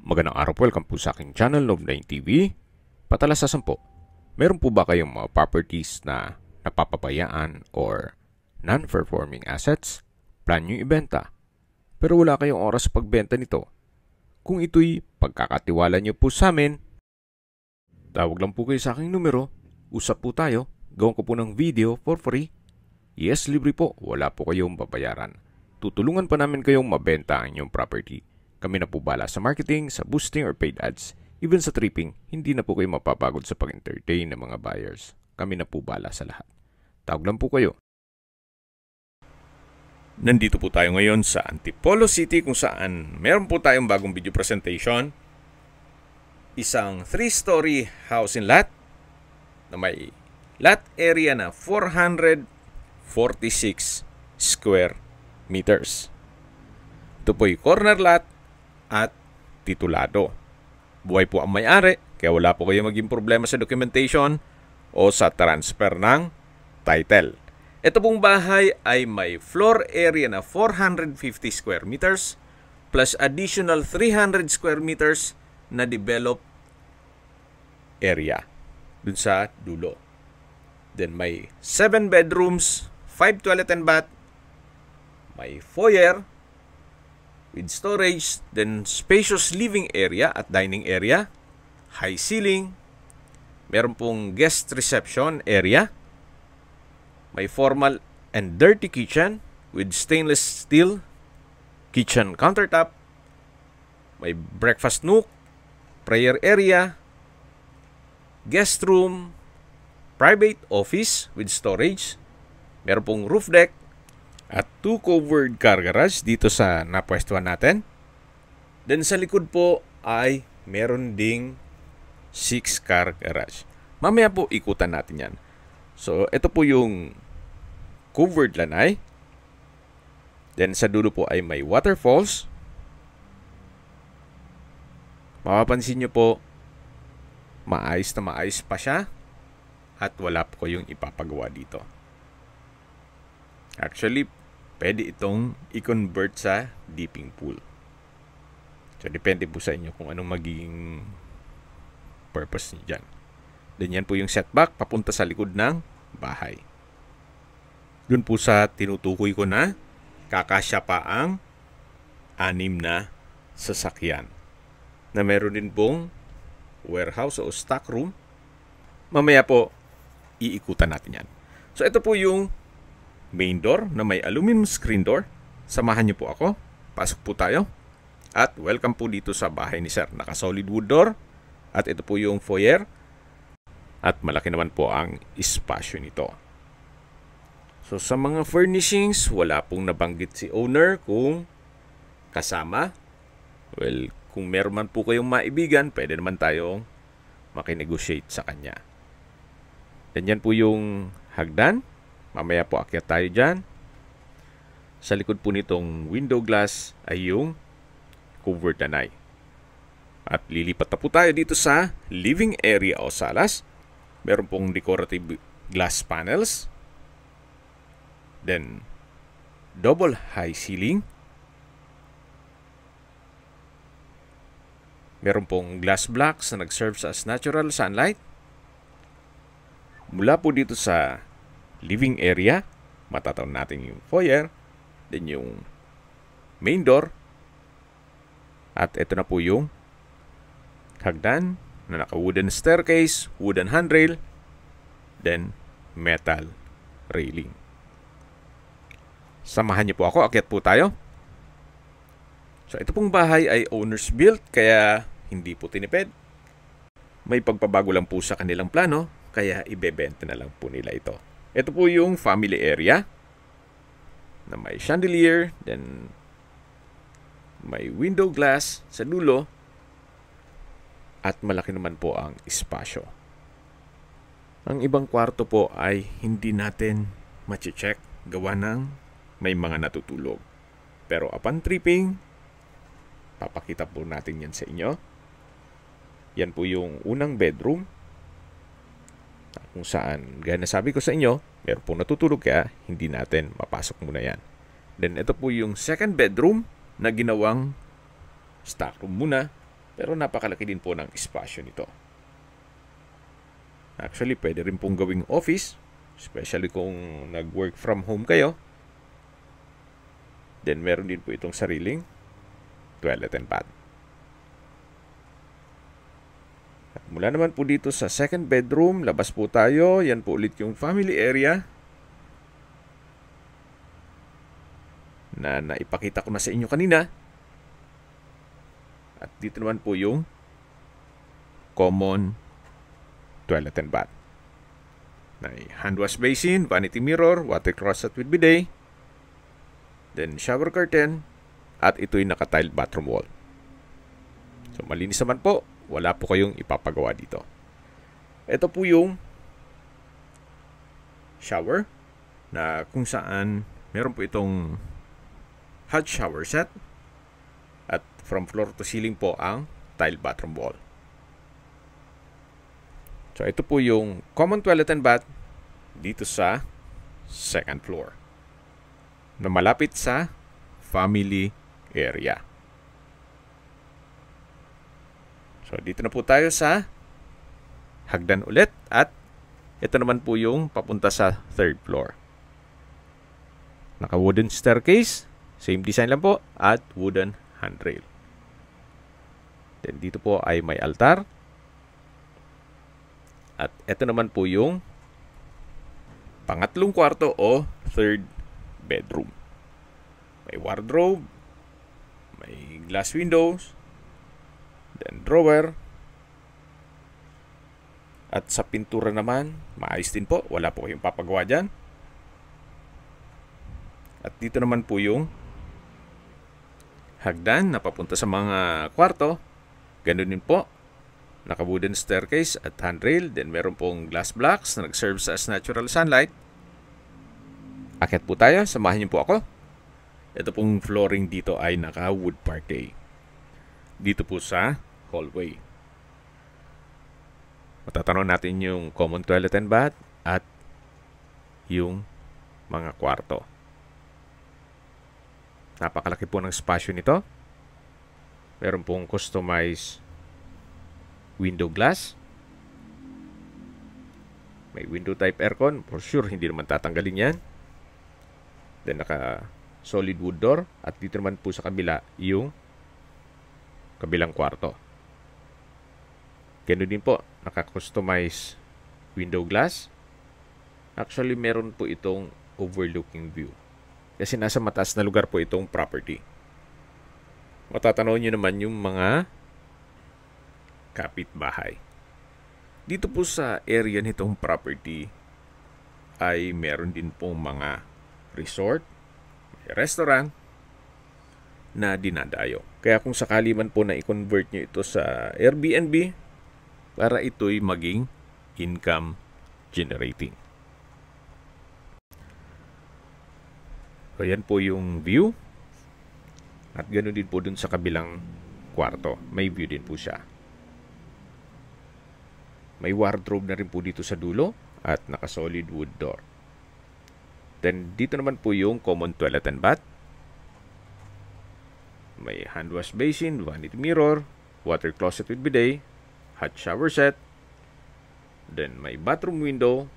Magandang araw po, welcome po sa aking channel, Love9 TV. Patalasasan po, meron po ba kayong mga properties na napapabayaan or non-performing assets? Plan nyo ibenta, pero wala kayong oras sa pagbenta nito. Kung ito'y pagkakatiwala nyo po sa amin, tawag lang po kayo sa aking numero, usap po tayo, gawin ko po ng video for free. Yes, libre po, wala po kayong babayaran. Tutulungan pa namin kayong mabenta ang inyong property. Kami na po bala sa marketing, sa boosting or paid ads. Even sa tripping, hindi na po kayo mapapagod sa pag-entertain ng mga buyers. Kami na po bala sa lahat. Tawag lang po kayo. Nandito po tayo ngayon sa Antipolo City kung saan meron po tayong bagong video presentation. Isang 3-story house in lot na may lot area na 446 square meters. Ito po'y corner lot at titulado. Buhay po ang may-ari, kaya wala po kayo maging problema sa documentation o sa transfer ng title. Ito pong bahay ay may floor area na 450 square meters plus additional 300 square meters na developed area dun sa dulo. Then may 7 bedrooms, 5 toilet and bath, may foyer with storage, then spacious living area at dining area, high ceiling, meron pong guest reception area, may formal and dirty kitchen with stainless steel kitchen countertop, may breakfast nook, prayer area, guest room, private office with storage, meron pong roof deck, at 2 covered car garage dito sa napwestuhan natin. Then sa likod po ay meron ding 6 car garage. Mamaya po ikutan natin yan. So ito po yung covered lanay. Then sa dulo po ay may waterfalls. Mapapansin nyo po, maayos na maayos pa siya at wala po kayong ipapagawa dito. Actually, pwede itong i-convert sa dipping pool. So, depende po sa inyo kung anong magiging purpose niyo dyan. Then, yan po yung setback papunta sa likod ng bahay. Dun po sa tinutukoy ko na kakasya pa ang 6 na sasakyan. Na meron din pong warehouse o stock room. Mamaya po, iikutan natin yan. So, ito po yung main door na may aluminum screen door. Samahan niyo po ako. Pasok po tayo. At welcome po dito sa bahay ni Sir. Naka-solid wood door. At ito po yung foyer. At malaki naman po ang espasyo nito. So sa mga furnishings, wala pong nabanggit si owner kung kasama. Well, kung meron man po kayong maibigan, pwede naman tayong makinegotiate sa kanya. Dan yan po yung hagdan. Mamaya po akyat tayo dyan. Sa likod po nitong window glass ay yung covered lanay. At lilipat na po tayo dito sa living area o salas. Meron pong decorative glass panels. Then, double high ceiling. Meron pong glass blocks na nag-serve as natural sunlight. Mula po dito sa living area, matataon natin yung foyer, then yung main door, at ito na po yung hagdan na naka-wooden staircase, wooden handrail, then metal railing. Samahan niyo po ako, akyat po tayo. So ito pong bahay ay owner's built, kaya hindi po tinipid. May pagpabago lang po sa kanilang plano, kaya ibebenta na lang po nila ito. Ito po yung family area na may chandelier, then may window glass sa dulo at malaki naman po ang espasyo. Ang ibang kwarto po ay hindi natin mache-check gawa ng may mga natutulog. Pero upon tripping, papakita po natin yan sa inyo. Yan po yung unang bedroom. Kung saan, gaya na sabi ko sa inyo, meron pong natutulog kaya hindi natin mapasok muna yan. Then ito po yung second bedroom na ginawang stock room muna. Pero napakalaki din po ng espasyo nito. Actually, pwede rin pong gawing office, especially kung nag-work from home kayo. Then, meron din po itong sariling toilet and bath. At mula naman po dito sa second bedroom, labas po tayo. Yan po ulit yung family area na naipakita ko na sa inyo kanina. At dito naman po yung common toilet and bath. May hand wash basin, vanity mirror, water closet with bidet, then shower curtain, at ito'y naka-tiled bathroom wall. So malinis naman po, wala po kayong ipapagawa dito. Ito po yung shower na kung saan meron po itong hot shower set at from floor to ceiling po ang tiled bathroom wall. So ito po yung common toilet and bath dito sa second floor na malapit sa family area. So dito na po tayo sa hagdan ulit at ito naman po yung papunta sa third floor. Naka wooden staircase, same design lang po, at wooden handrail. Then dito po ay may altar. At ito naman po yung pangatlong kwarto o third bedroom. May wardrobe, may glass windows, then drawer. At sa pintura naman, maayos din po. Wala po kayong papagawa dyan. At dito naman po yung hagdan na papunta sa mga kwarto. Ganun din po. Naka-wooden staircase at handrail. Then meron pong glass blocks na nag-serve as natural sunlight. Akit po tayo. Samahan niyo po ako. Ito pong flooring dito ay naka-wood parquet. Dito po sa hallway. Matatanong natin yung common toilet and bath at yung mga kwarto. Napakalaki po ng spasyo nito. Meron pong customized window glass. May window type aircon. For sure, hindi naman tatanggalin yan. Then naka solid wood door. At dito naman po sa kabila yung kabilang kwarto. Ganun din po. Naka-customize window glass. Actually, meron po itong overlooking view. Kasi nasa mataas na lugar po itong property. Matatanaw nyo naman yung mga kapitbahay. Dito po sa area nitong property ay meron din pong mga resort, restaurant na dinadayo. Kaya kung sakali man po na i-convert nyo ito sa Airbnb, para ito'y maging income generating. So, yan po yung view. At ganoon din po dun sa kabilang kwarto. May view din po siya. May wardrobe na rin po dito sa dulo at naka-solid wood door. Then, dito naman po yung common toilet and bath. May hand wash basin, vanity mirror, water closet with bidet, hot shower set, then may bathroom window,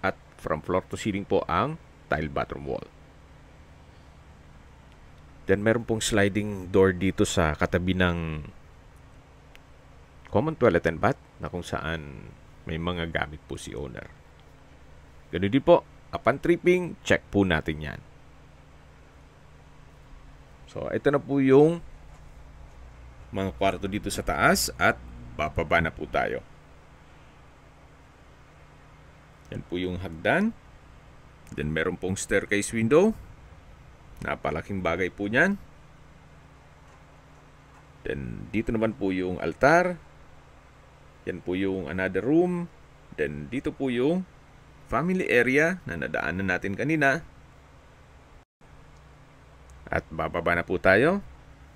at from floor to ceiling po ang tile bathroom wall. Then meron pong sliding door dito sa katabi ng common toilet and bath na kung saan may mga gamit po si owner. Ganun din po, upon tripping, check po natin yan. So, ito na po yung mga kwarto dito sa taas at bababa na po tayo. Yan po yung hagdan. Then meron pong staircase window. Napalaking bagay po niyan. Then dito naman po yung altar. Yan po yung another room. Then dito po yung family area na nadaanan natin kanina. At bababa na po tayo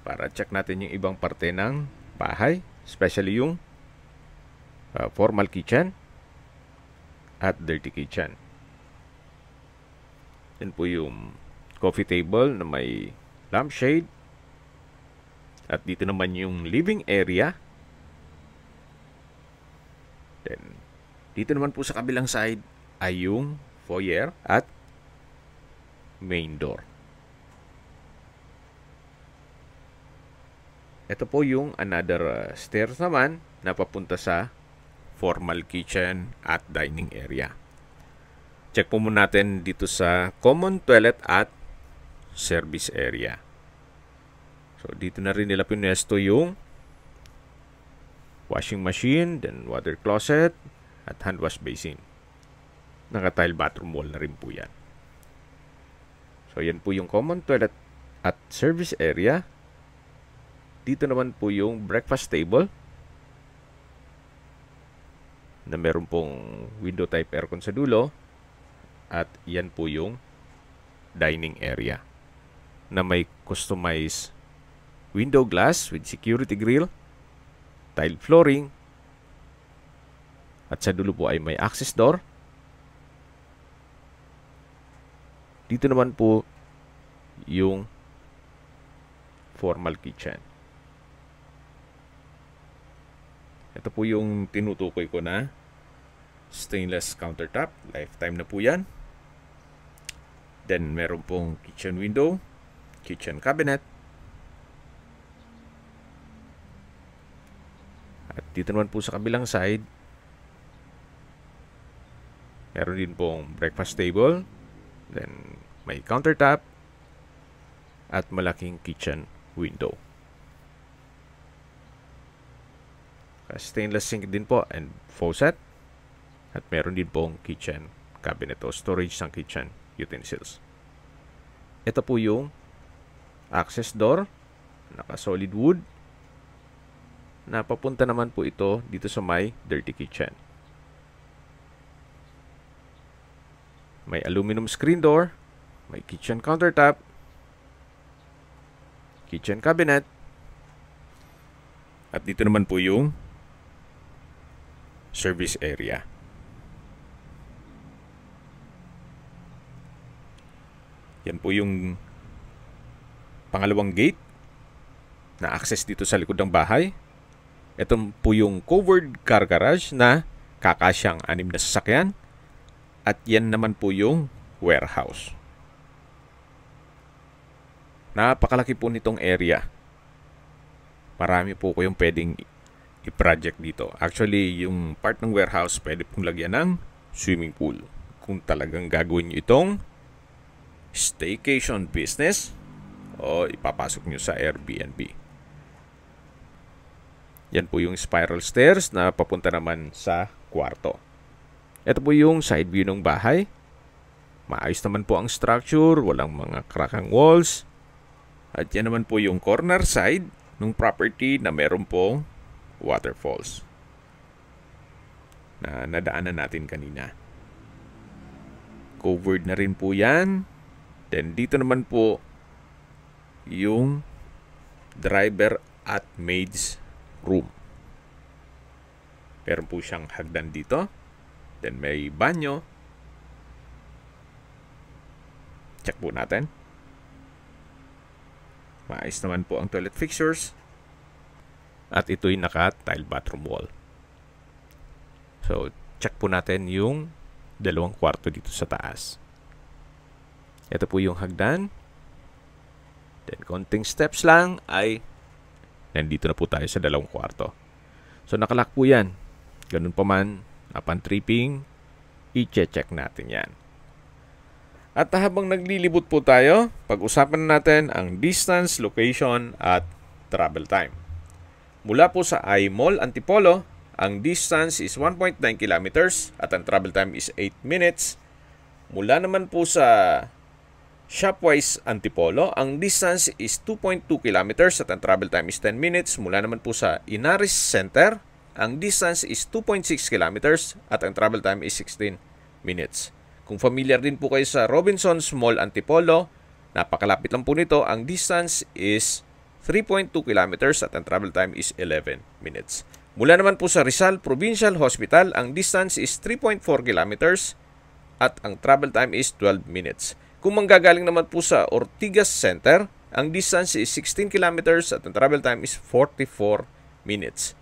para check natin yung ibang parte ng bahay. Especially yung formal kitchen at dirty kitchen. Yan po yung coffee table na may lampshade. At dito naman yung living area. Then, dito naman po sa kabilang side ay yung foyer at main door. Ito po yung another stairs naman na papunta sa formal kitchen at dining area. Check po muna natin dito sa common toilet at service area. So, dito na rin nila pinesto yung washing machine, then water closet, at hand wash basin. Naka-tile bathroom wall na rin po yan. So, yan po yung common toilet at service area. Dito naman po yung breakfast table na meron pong window type aircon sa dulo. At yan po yung dining area na may customized window glass with security grill, tile flooring, at sa dulo po ay may access door. Dito naman po yung formal kitchen. Ito po yung tinutukoy ko na stainless countertop. Lifetime na po yan. Then, meron pong kitchen window, kitchen cabinet. At dito naman po sa kabilang side, meron din pong breakfast table. Then, may countertop at malaking kitchen window. Stainless sink din po and faucet. At meron din pong kitchen cabinet o storage ng kitchen utensils. Ito po yung access door, naka solid wood, na papunta naman po ito dito sa may dirty kitchen. May aluminum screen door, may kitchen countertop, kitchen cabinet, at dito naman po yung service area. Yan po yung pangalawang gate na access dito sa likod ng bahay. Ito po yung covered car garage na kakasyang 6 na sasakyan. At yan naman po yung warehouse. Napakalaki po nitong area. Marami po kayong pwedeng i-project dito. Actually, yung part ng warehouse pwede pong lagyan ng swimming pool. Kung talagang gagawin nyo itong staycation business o ipapasok nyo sa Airbnb. Yan po yung spiral stairs na papunta naman sa kwarto. Ito po yung side view ng bahay. Maayos naman po ang structure, walang mga crackang walls. At yan naman po yung corner side ng property na meron pong waterfalls na nadaanan natin kanina. Covered na rin po yan. Then, dito naman po yung driver at maid's room. Meron po siyang hagdan dito. Then, may banyo. Check po natin. Maayos naman po ang toilet fixtures. At ito'y naka-tile bathroom wall. So, check po natin yung 2 kwarto dito sa taas. Ito po yung hagdan. Then, konting steps lang ay nandito na po tayo sa 2 kwarto. So, nakalock po yan. Ganun pa man, upon tripping, i-check natin yan. At habang naglilibot po tayo, pag-usapan natin ang distance, location, at travel time. Mula po sa I-Mall Antipolo, ang distance is 1.9 kilometers at ang travel time is 8 minutes. Mula naman po sa Shopwise Antipolo, ang distance is 2.2 kilometers at ang travel time is 10 minutes. Mula naman po sa Inaris Center, ang distance is 2.6 kilometers at ang travel time is 16 minutes. Kung familiar din po kayo sa Robinsons Mall Antipolo, napakalapit lang po nito. Ang distance is 3.2 kilometers at ang travel time is 11 minutes. Mula naman po sa Rizal Provincial Hospital, ang distance is 3.4 kilometers at ang travel time is 12 minutes. Kung manggagaling naman po sa Ortigas Center, ang distance is 16 kilometers at ang travel time is 44 minutes.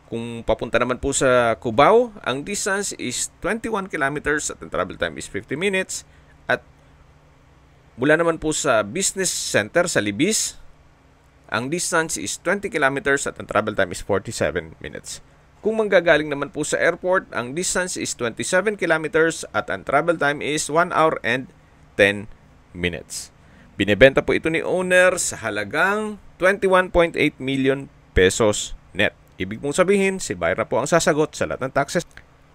Kung papunta naman po sa Cubao, ang distance is 21 kilometers at ang travel time is 50 minutes. At mula naman po sa business center sa Libis, ang distance is 20 kilometers at ang travel time is 47 minutes. Kung manggagaling naman po sa airport, ang distance is 27 kilometers at ang travel time is 1 hour and 10 minutes. Binebenta po ito ni owner sa halagang 21.8 million pesos net. Ibig mong sabihin, si buyer po ang sasagot sa lahat ng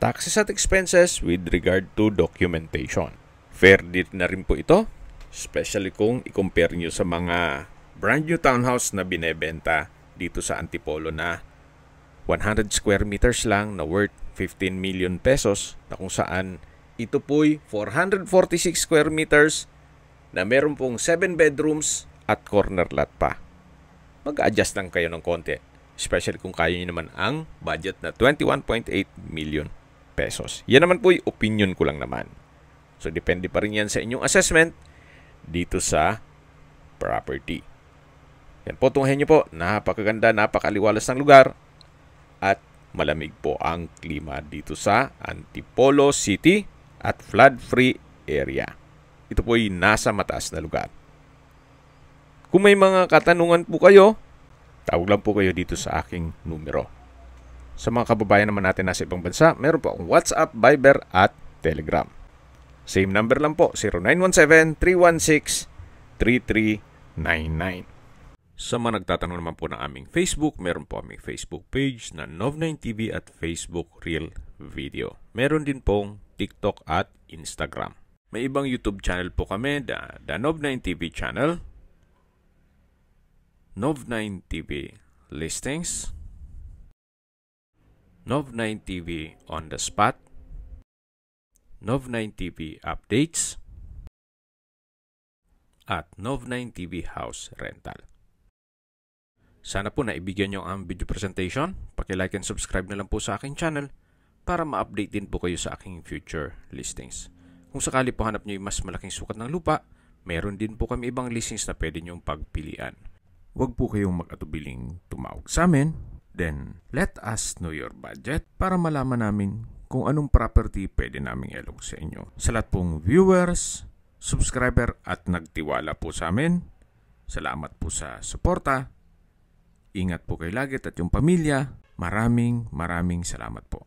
taxes at expenses with regard to documentation. Fair deal na rin po ito, especially kung i-compare nyo sa mga brand new townhouse na binebenta dito sa Antipolo na 100 square meters lang na worth 15 million pesos, na kung saan ito po'y 446 square meters na meron pong 7 bedrooms at corner lot pa. Mag-adjust lang kayo ng konti, especially kung kaya nyo naman ang budget na 21.8 million pesos. Yan naman po'y opinion ko lang naman. So, depende pa rin yan sa inyong assessment dito sa property. Yan po, tunghayin nyo po. Napakaganda, napakaliwalas ng lugar at malamig po ang klima dito sa Antipolo City at flood-free area. Ito po ay nasa mataas na lugar. Kung may mga katanungan po kayo, tawag lang po kayo dito sa aking numero. Sa mga kababayan naman natin nasa ibang bansa, meron po akong WhatsApp, Viber at Telegram. Same number lang po, 0917-316-3399. Sa mga nagtatanong naman po ng aming Facebook, meron po aming Facebook page na Nov9TV at Facebook Real Video. Meron din pong TikTok at Instagram. May ibang YouTube channel po kami, the Nov9TV channel, Nov9TV Listings, Nov9TV On The Spot, Nov9TV Updates, at Nov9TV House Rental. Sana po naibigyan nyo ang video presentation. Paki-like and subscribe na lang po sa aking channel para ma-update din po kayo sa aking future listings. Kung sakali po hanap nyo yung mas malaking sukat ng lupa, meron din po kami ibang listings na pwede nyong pagpilian. Huwag po kayong mag-atubiling tumawag sa amin. Then, let us know your budget para malaman namin kung anong property pwede naming ilog sa inyo. Sa lahat pong viewers, subscriber at nagtiwala po sa amin, salamat po sa suporta. Ingat po kayo lagi at yung pamilya. Maraming salamat po.